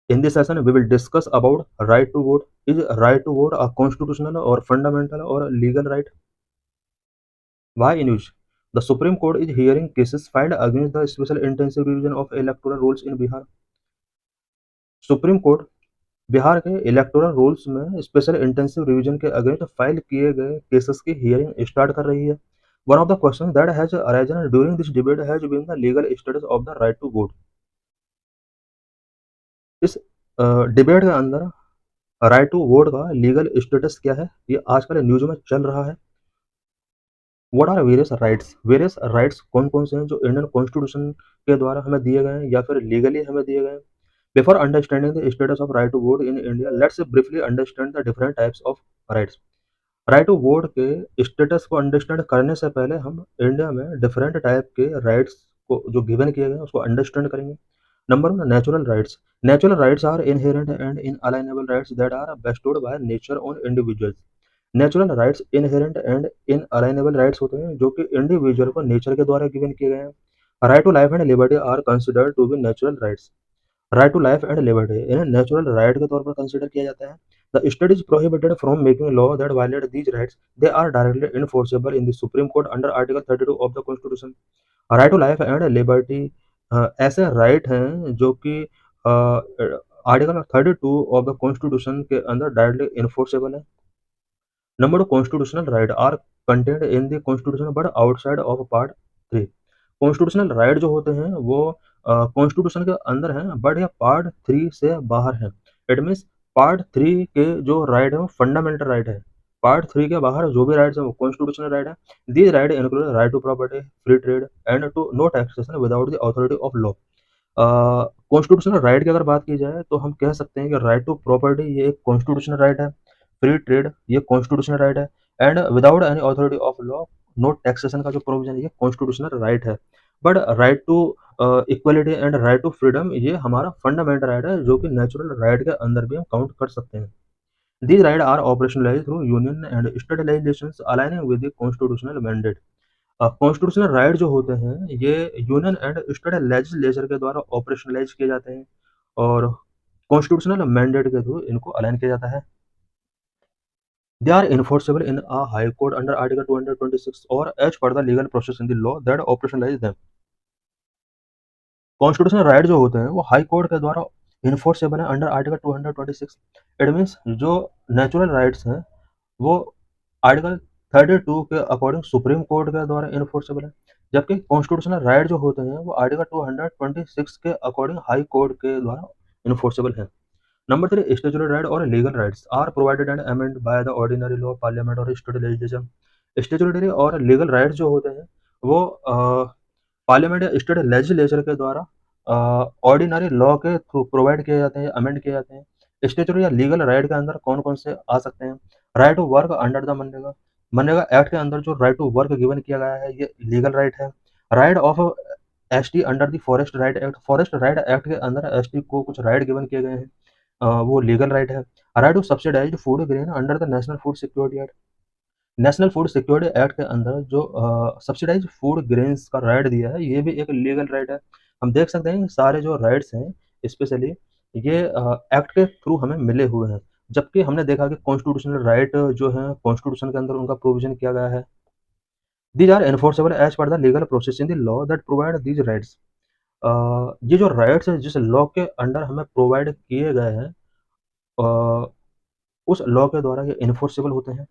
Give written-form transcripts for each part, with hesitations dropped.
In this session, we will discuss about right to vote. Is right to vote a constitutional or fundamental or legal right? Why in use? The Supreme Court is hearing cases filed against the special intensive revision of electoral rules in Bihar. Supreme Court Bihar के electoral rules में special intensive revision के against file किए गए cases की hearing start कर रही है. One of the question that has arisen during this debate has been the legal status of the right to vote. इस डिबेट के अंदर राइट टू वोट का लीगल स्टेटस क्या है, ये आजकल न्यूज में चल रहा है. व्हाट आर वेरियस राइट्स कौन कौन से हैं जो इंडियन कॉन्स्टिट्यूशन के द्वारा हमें दिए गए हैं या फिर लीगली हमें दिए गए हैं. Before understanding the status of right to vote in India, let's briefly understand the different types of rights. Right to vote के स्टेटस को अंडरस्टैंड करने से पहले हम इंडिया में डिफरेंट टाइप के राइट्स को जो गिवन किए गए हैं उसको अंडरस्टैंड करेंगे. Number one, natural rights. Natural rights are inherent and inalienable rights that are bestowed by nature on individuals. Natural rights inherent and inalienable rights होते हैं जो कि इंडिविजुअल को नेचर के द्वारा गिवन किए गए हैं. Right to life and liberty are considered to be natural rights. Right to life and liberty इन्हें नेचुरल राइट के तौर पर कंसिडर किया जाता है. The state is prohibited from making law that violate these rights. They are directly enforceable in the supreme court under article 32 of the constitution. Right to life and liberty ऐसे right हैं जो कि article 32 of the constitution के अंदर directly enforceable है. Number two, constitutional right are content in the constitution but outside of part 3. Constitutional right जो होते हैं वो कॉन्स्टिट्यूशन के अंदर हैं बट ये पार्ट 3 से बाहर हैं. इट मीन्स पार्ट 3 के जो राइट है वो फंडामेंटल राइट है. पार्ट 3 के बाहर जो भी राइट्स हैं वो कॉन्स्टिट्यूशनल राइट है. These right include right to property, free trade and to no taxation without the authority of law. Constitutional right की अगर बात की जाए तो हम कह सकते हैं कि राइट टू प्रॉपर्टी ये एक कॉन्स्टिट्यूशनल राइट है. फ्री ट्रेड ये कॉन्स्टिट्यूशनल राइट है. And without any authority of law, no taxation का जो प्रोविजन है ये कॉन्स्टिट्यूशनल राइट है. But right to equality and right to freedom ये हमारा फंडामेंटल राइट है जो कि नेचुरल राइट के अंदर भी हम काउंट कर सकते हैं. These right are operationalise through union and state legislations aligning with the constitutional mandate. Constitutional right जो होते हैं ये यूनियन एंड स्टेट लेजिस्लेचर के द्वारा ऑपरेशनलाइज किए जाते हैं और कॉन्स्टिट्यूशनल मैंडेट के थ्रू इनको अलाइन किया जाता है. They are enforceable in a high court under Article 226 or as per the legal process in the law that operationalize them. Constitutional right जो होते हैं वो हाई कोर्ट के द्वारा इन्फोर्सेबल है अंडर आर्टिकल 226. इट मीन्स जो नेचुरल राइट्स हैं वो आर्टिकल 32 के अकॉर्डिंग सुप्रीम कोर्ट के द्वारा इन्फोर्सेबल है, जबकि कॉन्स्टिट्यूशनल राइट जो होते हैं वो आर्टिकल 226 के अकॉर्डिंग हाई कोर्ट के द्वारा इन्फोर्सेबल है. नंबर 3, स्टेचुटरी राइट और legal rights are provided and amend by the ordinary law, parliament और स्टेट लेजिस्लेशन. स्टेचुटरी और लीगल राइट्स जो होते हैं वो पार्लियामेंट या स्टेट लेजिस्लेचर के द्वारा ऑर्डिनरी लॉ के थ्रू प्रोवाइड किए जाते हैं, अमेंड किए जाते हैं. स्टेचुटरी या लीगल राइट के अंदर कौन कौन से आ सकते हैं? Right to work under the MNREGA. MNREGA act के अंदर जो राइट टू वर्क गिवन किया गया है ये लीगल राइट है. Right of ST under the forest right act. Forest right act के अंदर एसटी को कुछ राइट गिवन किए गए हैं, वो लीगल राइट है. Right to subsidised food grain under the national food security act. National food security act के अंदर जो सब्सिडाइज्ड फूड ग्रेन्स का राइट दिया है ये भी एक लीगल राइट है. हम देख सकते हैं सारे जो राइट्स हैं स्पेशली ये एक्ट के थ्रू हमें मिले हुए हैं, जबकि हमने देखा कि कॉन्स्टिट्यूशनल राइट जो है कॉन्स्टिट्यूशन के अंदर उनका प्रोविजन किया गया है. These are enforceable as per the legal process in the law that provide these rights. ये जो राइट्स हैं जिस लॉ के अंडर हमें प्रोवाइड किए गए हैं उस लॉ के द्वारा ये इन्फोर्सेबल होते हैं.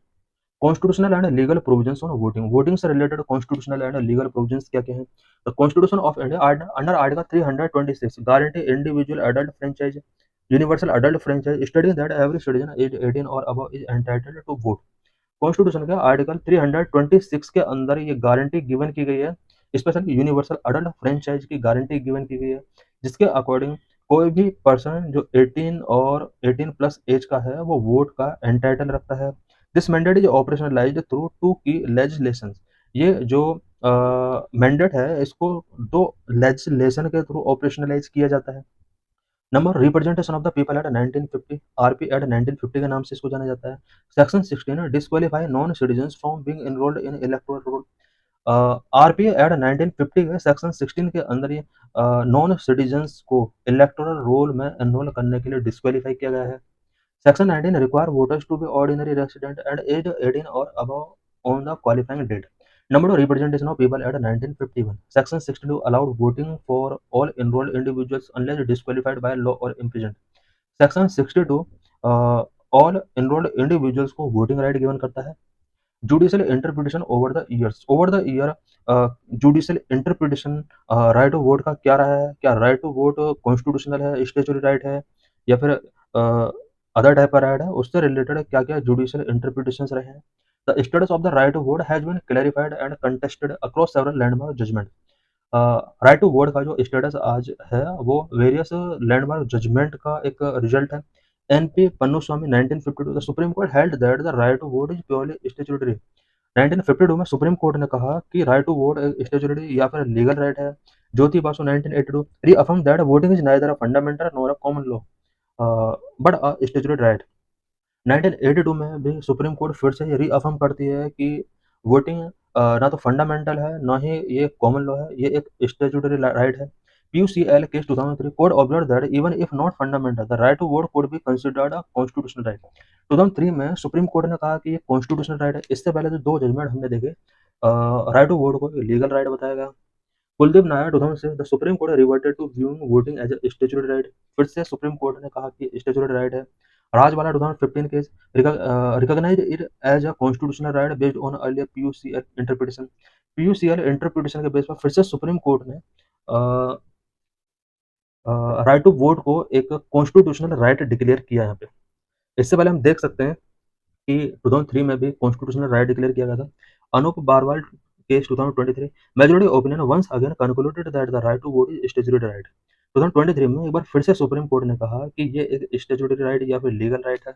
Constitutional and legal provisions on voting. Voting से related constitutional and legal provisions क्या क्या हैं? The constitution of India under article 326 guarantee individual adult franchise, universal adult franchise stating that every citizen age 18 और above is entitled to vote. Constitution के article 326 के अंदर ये guarantee given की गई है, स्पेशली यूनिवर्सल अडल्ट फ्रेंचाइज की guarantee given की गई है, जिसके अकॉर्डिंग कोई भी पर्सन जो 18 और 18 प्लस एज का है वो वोट का एंटाइटल रखता है. This mandate is operationalised through two key legislation. ये जो मैंडेट है इसको दो लेजिस्लेशन के थ्रू ऑपरेशनलाइज किया जाता है. Number, representation of the people act 1950, RP act 1950 के नाम से इसको जाना जाता है. Section 16 disqualify non citizens from being enrolled in electoral roll. RPA एड 1950 के सेक्शन 16 के अंदर ये नॉन सिटीजन्स को इलेक्टोरल रोल में एनरोल करने के लिए डिस्क्वालीफाई किया गया है। Section 19 require voters to be ordinary resident and aged 18 or above on the qualifying date. Number 2, representation of people at 1951. Section 62 allowed voting for all enrolled individuals unless disqualified by law or imprisoned. Section 62 all enrolled individuals को voting right given करता है। Judicial interpretation over the year judicial interpretation right to vote का क्या रहा है? क्या right to vote constitutional है, statutory right है, या फिर अदर टाइप का राइट है? उससे रिलेटेड क्या क्या जुडिशियल इंटरप्रिटेशंस रहे हैं? The status of the right to vote has been clarified and contested across several landmark judgment. Right to vote का जो स्टेटस आज है वो वेरियस लैंडमार्क जजमेंट का एक रिजल्ट है। NP Ponnuswamy 1952 the supreme court held that the right to vote is purely statutory. 1952 में supreme court ने कहा कि राइट टू वोट स्टैट्यूटरी या फिर लीगल राइट है। Jyoti Basu 1982 reaffirm that voting is neither a fundamental nor a common law but a statutory right. 1982 में भी supreme court फिर से रीअफर्म करती है कि वोटिंग ना तो फंडामेंटल है ना ही ये कॉमन लॉ है, ये एक स्टैट्यूटरी राइट है। PUCL case 2003 court observed that even if not fundamental the right to vote could be considered a constitutional right. 2003 में सुप्रीम कोर्ट ने कहा कि ये कॉन्स्टिट्यूशनल राइट है। इससे पहले जो दो जजमेंट हमने देखे राइट टू वोट को लीगल राइट बताया गया। Kuldip Nayar 2006 the supreme court reverted to viewing voting as a statutory right. फिर से सुप्रीम कोर्ट ने कहा कि स्टैट्यूटरी राइट है। Rajbala 2015 case recognised it as a constitutional right based on earlier PUCL interpretation. PUCL interpretation के base पर फिर से सुप्रीम कोर्ट ने राइट टू वोट को एक कॉन्स्टिट्यूशनल राइट डिक्लेयर किया यहाँ पे। इससे पहले हम देख सकते हैं कि 2003 में भी कॉन्स्टिट्यूशनल राइट डिक्लेयर किया गया था। Anoop Barwal case 2023 majority opinion once again concluded that the right to vote is statutory right. 2023 में एक बार फिर से सुप्रीम कोर्ट ने कहा कि ये एक स्टैट्यूटरी राइट या फिर लीगल राइट है।